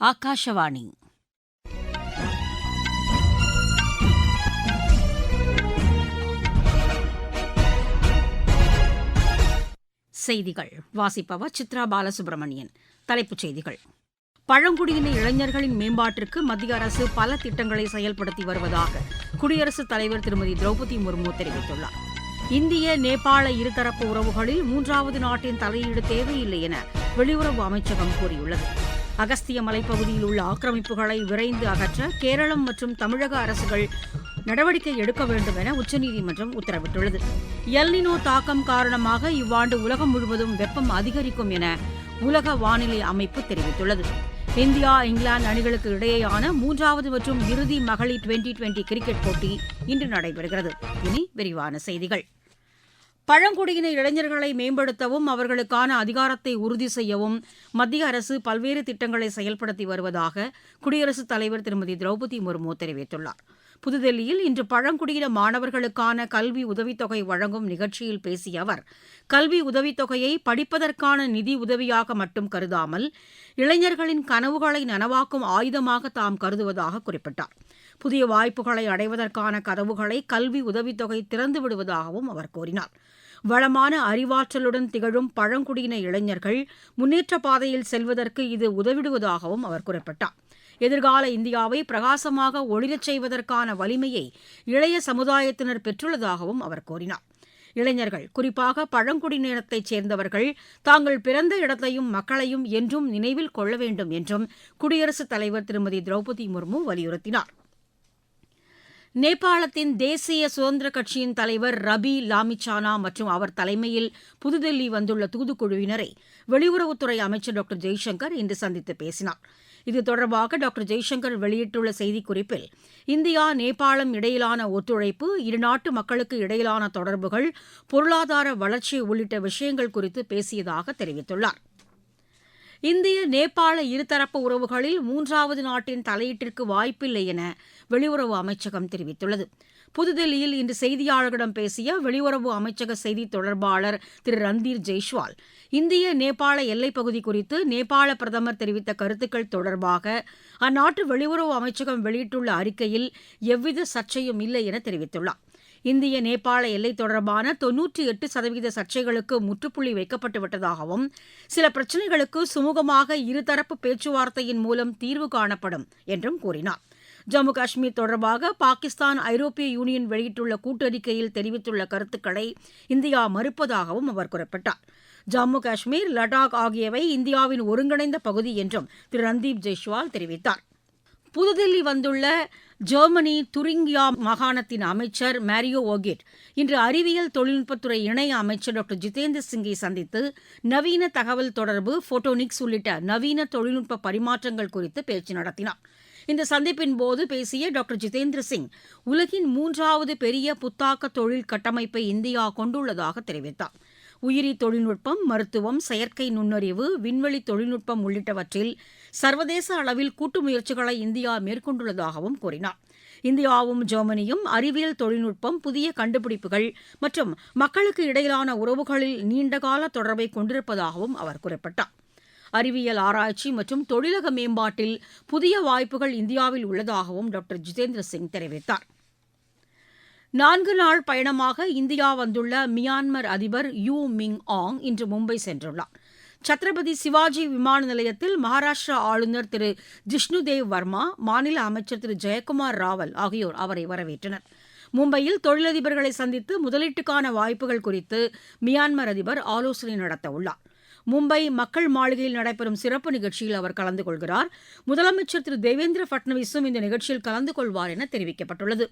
ஆகாஷவாணி. செய்திகள் வாசிப்பவர் சித்ரா பாலசுப்ரமணியன். தலைப்புச் செய்திகள்: பழங்குடியின இளைஞர்களின் மேம்பாட்டிற்கு மத்திய அரசு பல திட்டங்களை செயல்படுத்தி வருவதாக குடியரசுத் தலைவர் திருமதி திரௌபதி முர்மு தெரிவித்துள்ளார். இந்திய நேபாள இருதரப்பு உறவுகளில் மூன்றாவது நாட்டின் தலையீடு தேவையில்லை என வெளியுறவு அமைச்சகம் கூறியுள்ளது. அகஸ்திய மலைப்பகுதியில் உள்ள ஆக்கிரமிப்புகளை விரைந்து அகற்ற கேரளம் மற்றும் தமிழக அரசுகள் நடவடிக்கை எடுக்க வேண்டும் என உச்சநீதிமன்றம் உத்தரவிட்டுள்ளது. எல்னினோ தாக்கம் காரணமாக இவ்வாண்டு உலகம் முழுவதும் வெப்பம் அதிகரிக்கும் என உலக வானிலை அமைப்பு தெரிவித்துள்ளது. இந்தியா, இங்கிலாந்து அணிகளுக்கு இடையேயான மூன்றாவது மற்றும் இறுதி மகளிர் டுவெண்டி கிரிக்கெட் போட்டி இன்று நடைபெறுகிறது. இனி விரிவான செய்திகள். பழங்குடியின இளைஞர்களை மேம்படுத்தவும் அவர்களுக்கான அதிகாரத்தை உறுதி செய்யவும் மத்திய அரசு பல்வேறு திட்டங்களை செயல்படுத்தி வருவதாக குடியரசுத் தலைவர் திருமதி திரௌபதி முர்மு தெரிவித்துள்ளார். புதுதில்லியில் இன்று பழங்குடியின மாணவர்களுக்கான கல்வி உதவித்தொகை வழங்கும் நிகழ்ச்சியில் பேசிய அவர், கல்வி உதவித்தொகையை படிப்பதற்கான நிதி உதவியாக மட்டும் கருதாமல் இளைஞர்களின் கனவுகளை நனவாக்கும் ஆயுதமாக தாம் கருதுவதாக குறிப்பிட்டார். புதிய வாய்ப்புகளை அடைவதற்கான கதவுகளை கல்வி உதவித்தொகை திறந்து விடுவதாகவும் அவர் கூறினார். வளமான அறிவாற்றலுடன் திகழும் பழங்குடியின இளைஞர்கள் முன்னேற்ற பாதையில் செல்வதற்கு இது உதவிடுவதாகவும் அவர் குறிப்பிட்டார். எதிர்கால இந்தியாவை பிரகாசமாக ஒளிரச் செய்வதற்கான வலிமையை இளைய சமுதாயத்தினர் பெற்றுள்ளதாகவும் அவர் கூறினார். இளைஞர்கள், குறிப்பாக பழங்குடியினத்தைச் சேர்ந்தவர்கள், தாங்கள் பிறந்த இடத்தையும் மக்களையும் என்றும் நினைவில் கொள்ள வேண்டும் என்றும் குடியரசுத் தலைவர் திருமதி திரௌபதி முர்மு வலியுறுத்தினார். நேபாளத்தின் தேசிய சுதந்திர கட்சியின் தலைவர் ரபி லாமிச்சானா மற்றும் அவர் தலைமையில் புதுதில்லி வந்துள்ள தூதுக்குழுவினரை வெளியுறவுத்துறை அமைச்சர் டாக்டர் ஜெய்சங்கர் இன்று சந்தித்து பேசினார். இது தொடர்பாக டாக்டர் ஜெய்சங்கர் வெளியிட்டுள்ள செய்திக்குறிப்பில், இந்தியா நேபாளம் இடையிலான ஒத்துழைப்பு, இருநாட்டு மக்களுக்கு இடையிலான தொடர்புகள், பொருளாதார வளர்ச்சி உள்ளிட்ட விஷயங்கள் குறித்து பேசியதாக தெரிவித்துள்ளார். இந்திய நேபாள இருதரப்பு உறவுகளில் மூன்றாவது நாட்டின் தலையீட்டிற்கு வாய்ப்பில்லை என வெளியுறவு அமைச்சகம் தெரிவித்துள்ளது. புதுதில்லியில் இன்று செய்தியாளர்களிடம் பேசிய வெளியுறவு அமைச்சக செய்தித் தொடர்பாளர் திரு ரந்தீர் ஜெய்ஸ்வால், இந்திய நேபாள எல்லைப்பகுதி குறித்து நேபாள பிரதமர் தெரிவித்த கருத்துக்கள் தொடர்பாக அந்நாட்டு வெளியுறவு அமைச்சகம் வெளியிட்டுள்ள அறிக்கையில் எவ்வித சர்ச்சையும் இல்லை என தெரிவித்துள்ளார். இந்திய நேபாள எல்லை தொடர்பான 98% சர்ச்சைகளுக்கு முற்றுப்புள்ளி வைக்கப்பட்டு விட்டதாகவும், சில பிரச்சினைகளுக்கு சுமூகமாக இருதரப்பு பேச்சுவார்த்தையின் மூலம் தீர்வு காணப்படும் என்றும் கூறினார். ஜம்மு காஷ்மீர் தொடர்பாக பாகிஸ்தான், ஐரோப்பிய யூனியன் வெளியிட்டுள்ள கூட்டறிக்கையில் தெரிவித்துள்ள கருத்துக்களை இந்தியா மறுப்பதாகவும் அவர் குறிப்பிட்டார். ஜம்மு காஷ்மீர், லடாக் ஆகியவை இந்தியாவின் ஒருங்கிணைந்த பகுதி என்றும் திரு ரந்தீப் ஜெய்ஸ்வால் தெரிவித்தார். புதுதில்லி வந்துள்ள ஜெர்மனி துரிங்கியா மாகாணத்தின் அமைச்சர் மேரியோ ஓகிட் இன்று அறிவியல் தொழில்நுட்பத்துறை இணை அமைச்சர் டாக்டர் ஜிதேந்திர சிங்கை சந்தித்து நவீன தகவல் தொடர்பு, போட்டோனிக்ஸ் உள்ளிட்ட நவீன தொழில்நுட்ப பரிமாற்றங்கள் குறித்து பேச்சு நடத்தினார். இந்த சந்திப்பின் போது பேசிய டாக்டர் ஜிதேந்திர சிங், உலகின் மூன்றாவது பெரிய புத்தாக்க தொழில் கட்டமைப்பை இந்தியா கொண்டுள்ளதாக தெரிவித்தார். உயிரி தொழில்நுட்பம், மருத்துவம், செயற்கை நுண்ணறிவு, விண்வெளி தொழில்நுட்பம் உள்ளிட்டவற்றில் சர்வதேச அளவில் கூட்டு முயற்சிகளை இந்தியா மேற்கொண்டுள்ளதாகவும் கூறினார். இந்தியாவும் ஜெர்மனியும் அறிவியல் தொழில்நுட்பம், புதிய கண்டுபிடிப்புகள் மற்றும் மக்களுக்கு இடையிலான உறவுகளில் நீண்டகால தொடர்பை கொண்டிருப்பதாகவும் அவர் குறிப்பிட்டார். அறிவியல் ஆராய்ச்சி மற்றும் தொழிலக மேம்பாட்டில் புதிய வாய்ப்புகள் இந்தியாவில் உள்ளதாகவும் டாக்டர் ஜிதேந்திர சிங் தெரிவித்தார். 4 நாள் பயணமாக இந்தியா வந்துள்ள மியான்மர் அதிபர் யூ மிங் ஆங் இன்று மும்பை சென்றுள்ளார். சத்ரபதி சிவாஜி விமான நிலையத்தில் மகாராஷ்டிரா ஆளுநர் திரு ஜிஷ்ணுதேவ் வர்மா, மாநில அமைச்சர் திரு ஜெயக்குமார் ராவல் ஆகியோர் அவரை வரவேற்றனர். மும்பையில் தொழிலதிபர்களை சந்தித்து முதலீட்டுக்கான வாய்ப்புகள் குறித்து மியான்மர் அதிபர் ஆலோசனை நடத்தவுள்ளார். மும்பை மக்கள் மாளிகையில் நடைபெறும் சிறப்பு நிகழ்ச்சியில் அவர் கலந்து கொள்கிறார். முதலமைச்சர் திரு தேவேந்திர பட்னவிஸும் இந்த நிகழ்ச்சியில் கலந்து கொள்வார் என தெரிவிக்கப்பட்டுள்ளது.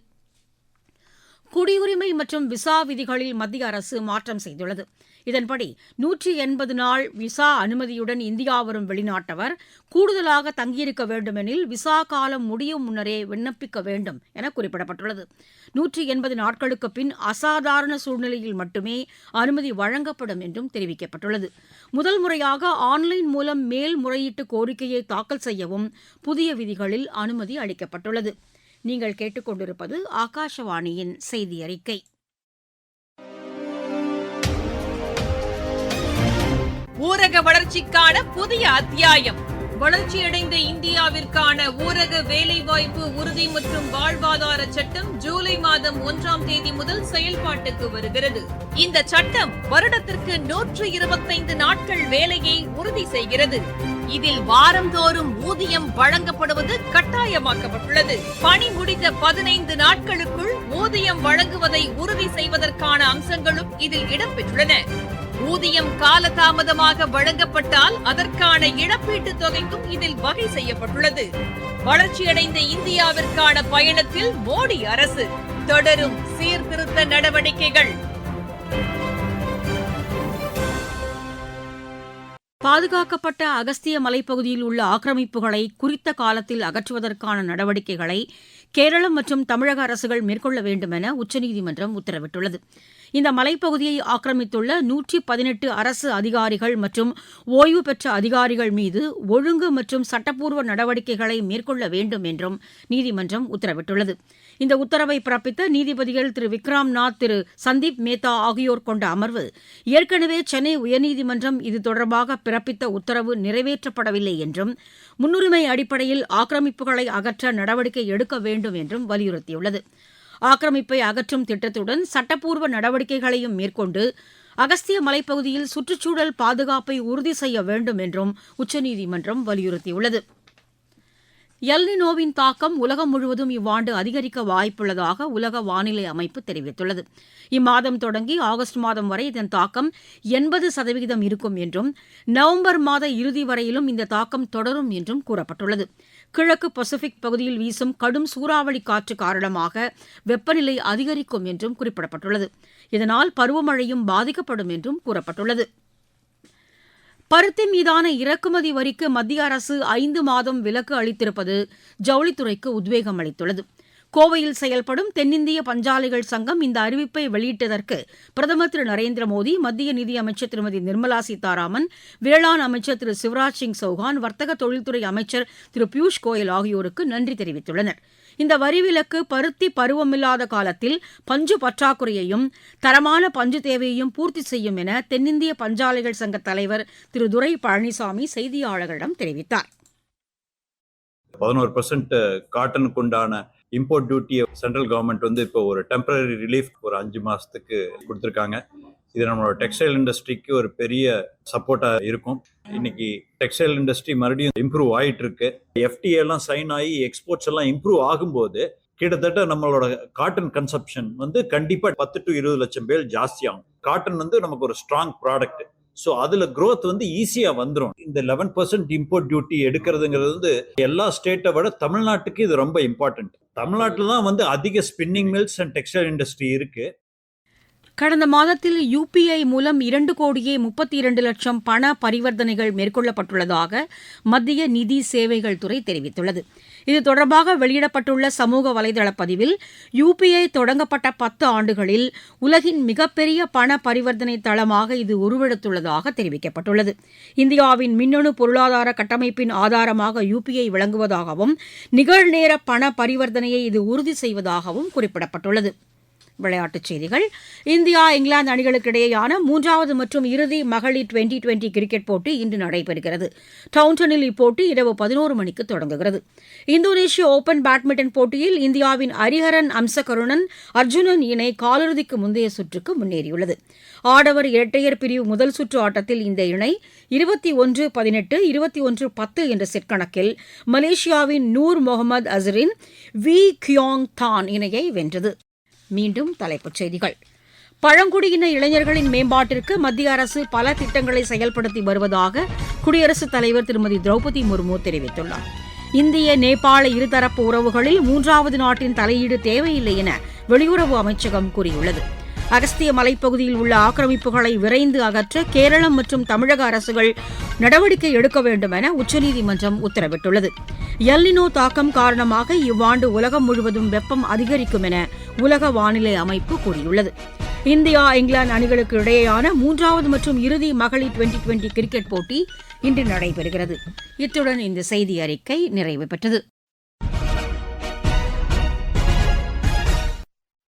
குடியுரிமை மற்றும் விசா விதிகளில் மத்திய அரசு மாற்றம் செய்துள்ளது. இதன்படி 180 நாள் விசா அனுமதியுடன் இந்தியா வரும் வெளிநாட்டவர் கூடுதலாக தங்கியிருக்க வேண்டுமெனில் விசா காலம் முடியும் முன்னரே விண்ணப்பிக்க வேண்டும் என குறிப்பிடப்பட்டுள்ளது. 180 நாட்களுக்கு பின் அசாதாரண சூழ்நிலையில் மட்டுமே அனுமதி வழங்கப்படும் என்றும் தெரிவிக்கப்பட்டுள்ளது. முதல் முறையாக ஆன்லைன் மூலம் மேல்முறையீட்டு கோரிக்கையை தாக்கல் செய்யவும் புதிய விதிகளில் அனுமதி அளிக்கப்பட்டுள்ளது. நீங்கள் கேட்டுக்கொண்டிருப்பது ஆகாஷவாணியின் செய்தி அறிக்கை. ஊரக வளர்ச்சிக்கான புதிய அத்தியாயம். வளர்ச்சியடைந்த இந்தியாவிற்கான ஊரக வேலைவாய்ப்பு உறுதி மற்றும் வாழ்வாதார சட்டம் ஜூலை மாதம் 1ஆம் தேதி முதல் செயல்பாட்டுக்கு வருகிறது. இந்த சட்டம் வருடத்திற்கு 125 நாட்கள் வேலையை உறுதி செய்கிறது. இதில் வாரந்தோறும் ஊதியம் வழங்கப்படுவது கட்டாயமாக்கப்பட்டுள்ளது. பணி முடிந்த 15 நாட்களுக்குள் ஊதியம் வழங்குவதை உறுதி செய்வதற்கான அம்சங்களும் இதில் இடம்பெற்றுள்ளன. ஊதியம் காலதாமதமாக வழங்கப்பட்டால் அதற்கான இழப்பீட்டுத் தொகைக்கும் இதில் வகை செய்யப்பட்டுள்ளது. வளர்ச்சியடைந்த இந்தியாவிற்கான பயணத்தில் மோடி அரசு தொடரும் சீர்திருத்த நடவடிக்கைகள். பாதுகாக்கப்பட்ட அகஸ்திய மலைப்பகுதியில் உள்ள ஆக்கிரமிப்புகளை குறித்த காலத்தில் அகற்றுவதற்கான நடவடிக்கைகளை கேரளம் மற்றும் தமிழக அரசுகள் மேற்கொள்ள வேண்டும் என உச்சநீதிமன்றம் உத்தரவிட்டுள்ளது. இந்த மலைப்பகுதியை ஆக்கிரமித்துள்ள 118 அரசு அதிகாரிகள் மற்றும் ஓய்வு பெற்ற அதிகாரிகள் மீது ஒழுங்கு மற்றும் சட்டப்பூர்வ நடவடிக்கைகளை மேற்கொள்ள வேண்டும் என்றும் நீதிமன்றம் உத்தரவிட்டுள்ளது. இந்த உத்தரவை பிறப்பித்த நீதிபதிகள் திரு விக்ராம்நாத், திரு சந்தீப் மேத்தா ஆகியோர் கொண்ட அமர்வு ஏற்கனவே சென்னை உயர்நீதிமன்றம் இது தொடர்பாக பிறப்பித்த உத்தரவு நிறைவேற்றப்படவில்லை என்றும் முன்னுரிமை அடிப்படையில் ஆக்கிரமிப்புகளை அகற்ற நடவடிக்கை எடுக்க வேண்டும் என்றும் வலியுறுத்தியுள்ளது. ஆக்கிரமிப்பை அகற்றும் திட்டத்துடன் சட்டப்பூர்வ நடவடிக்கைகளையும் மேற்கொண்டு அகஸ்திய மலைப்பகுதியில் சுற்றுச்சூழல் பாதுகாப்பை உறுதி செய்ய வேண்டும் என்றும் உச்சநீதிமன்றம் வலியுறுத்தியுள்ளது. எல்னினோவின் தாக்கம் உலகம் முழுவதும் இவ்வாண்டு அதிகரிக்க வாய்ப்புள்ளதாக உலக வானிலை அமைப்பு தெரிவித்துள்ளது. இம்மாதம் தொடங்கி ஆகஸ்ட் மாதம் வரை இதன் தாக்கம் 80% இருக்கும் என்றும் நவம்பர் மாத இறுதி வரையிலும் இந்த தாக்கம் தொடரும் என்றும் கூறப்பட்டுள்ளது. கிழக்கு பசிபிக் பகுதியில் வீசும் கடும் சூறாவளி காற்று காரணமாக வெப்பநிலை அதிகரிக்கும் என்றும் குறிப்பிடப்பட்டுள்ளது. இதனால் பருவமழையும் பாதிக்கப்படும் என்றும் கூறப்பட்டுள்ளது. பருத்தி மீதான இறக்குமதி வரிக்கு மத்திய அரசு 5 மாதம் விலக்கு அளித்திருப்பது ஜவுளித்துறைக்கு உத்வேகம் அளித்துள்ளது. கோவையில் செயல்படும் தென்னிந்திய பஞ்சாலைகள் சங்கம் இந்த அறிவிப்பை வெளியிட்டதற்கு பிரதமர் திரு நரேந்திர மோடி, மத்திய நிதியமைச்சர் திருமதி நிர்மலா சீதாராமன், வேளாண் அமைச்சர் திரு சிவராஜ் சிங் சௌஹான், வர்த்தக தொழில்துறை அமைச்சர் திரு பியூஷ் கோயல் ஆகியோருக்கு நன்றி தெரிவித்துள்ளனர். இந்த வரி விலக்கு பருத்தி பருவமில்லாத காலத்தில் பஞ்சு பற்றாக்குறையையும் தரமான பஞ்சு தேவையையும் பூர்த்தி செய்யும் என தென்னிந்திய பஞ்சாலைகள் சங்க தலைவர் திரு துரை பழனிசாமி செய்தியாளர்களிடம் தெரிவித்தார். 11% காட்டனுக்கு உண்டான இம்போர்ட் டியூட்டியை சென்ட்ரல் கவர்மெண்ட் இப்போ ஒரு டெம்பரரி ரிலீஃப் ஒரு 5 மாசத்துக்கு கொடுத்துருக்காங்க. இது நம்மளோட டெக்ஸ்டைல் இண்டஸ்ட்ரிக்கு ஒரு பெரிய சப்போர்ட்டா இருக்கும். இன்னைக்கு டெக்ஸ்டைல் இண்டஸ்ட்ரி மறுபடியும் இம்ப்ரூவ் ஆயிட்டு இருக்கு. FTA எல்லாம் சைன் ஆகி எக்ஸ்போர்ட்ஸ் எல்லாம் இம்ப்ரூவ் ஆகும்போது கிட்டத்தட்ட நம்மளோட காட்டன் கன்சப்ஷன் கண்டிப்பா 10 to 20 லட்சம் பேர் ஜாஸ்தி ஆகும். காட்டன் நமக்கு ஒரு ஸ்ட்ராங் ப்ராடக்ட். ஸோ அதுல growth ஈஸியா வந்துடும். இந்த 11% இம்போர்ட் டியூட்டி எடுக்கிறதுங்கிறது எல்லா ஸ்டேட்டை விட தமிழ்நாட்டுக்கு இது ரொம்ப இம்பார்ட்டன்ட். தமிழ்நாட்டில் தான் அதிக spinning mills and textile industry இருக்கு. கடந்த மாதத்தில் UPI மூலம் 2,32,00,000 பண பரிவர்த்தனைகள் மேற்கொள்ளப்பட்டுள்ளதாக மத்திய நிதி சேவைகள் துறை தெரிவித்துள்ளது. இது தொடர்பாக வெளியிடப்பட்டுள்ள சமூக வலைதள பதிவில் UPI தொடங்கப்பட்ட 10 ஆண்டுகளில் உலகின் மிகப்பெரிய பண பரிவர்த்தனை தளமாக இது உருவெடுத்துள்ளதாக தெரிவிக்கப்பட்டுள்ளது. இந்தியாவின் மின்னணு பொருளாதார கட்டமைப்பின் ஆதாரமாக UPI விளங்குவதாகவும் நிகழ்நேர பண பரிவர்த்தனையை இது உறுதி செய்வதாகவும் குறிப்பிடப்பட்டுள்ளது. விளையாட்டுச் செய்திகள். இந்தியா இங்கிலாந்து அணிகளுக்கு இடையேயான 3வது மற்றும் இறுதி மகளிர் 2020 கிரிக்கெட் போட்டி இன்று நடைபெறுகிறது. டவுன்டனில் இப்போட்டி இரவு 11 மணிக்கு தொடங்குகிறது. இந்தோனேஷிய ஓபன் பேட்மிண்டன் போட்டியில் இந்தியாவின் ஹரிஹரன் அம்சகருணன் அர்ஜுனன் இணை காலிறுதிக்கு முந்தைய சுற்றுக்கு முன்னேறியுள்ளது. ஆடவர் இரட்டையர் பிரிவு முதல் சுற்று ஆட்டத்தில் இந்த இணை 21-18, 21-10 என்ற செட் கணக்கில் மலேசியாவின் நூர் முகமது அசரின் வி கியோங் தான் இணையை வென்றது. மீண்டும் தலைப்புச் செய்திகள். பழங்குடியின இளைஞர்களின் மேம்பாட்டிற்கு மத்திய அரசு பல திட்டங்களை செயல்படுத்தி வருவதாக குடியரசுத் தலைவர் திருமதி திரௌபதி முர்மு தெரிவித்துள்ளார். இந்திய நேபாள இருதரப்பு உறவுகளில் 3வது நாட்டின் தலையீடு தேவையில்லை என வெளியுறவு அமைச்சகம் கூறியுள்ளது. அகஸ்திய மலைப்பகுதியில் உள்ள ஆக்கிரமிப்புகளை விரைந்து அகற்ற கேரளம் மற்றும் தமிழக அரசுகள் நடவடிக்கை எடுக்க வேண்டும் என உச்சநீதிமன்றம் உத்தரவிட்டுள்ளது. எல்னினோ தாக்கம் காரணமாக இவ்வாண்டு உலகம் முழுவதும் வெப்பம் அதிகரிக்கும் என உலக வானிலை அமைப்பு கூறியுள்ளது. இந்தியா இங்கிலாந்து அணிகளுக்கு இடையேயான 3வது மற்றும் இறுதி மகளிர் 2020 கிரிக்கெட் போட்டி இன்று நடைபெறுகிறது. இத்துடன் இந்த செய்தி அறிக்கை நிறைவு பெற்றது.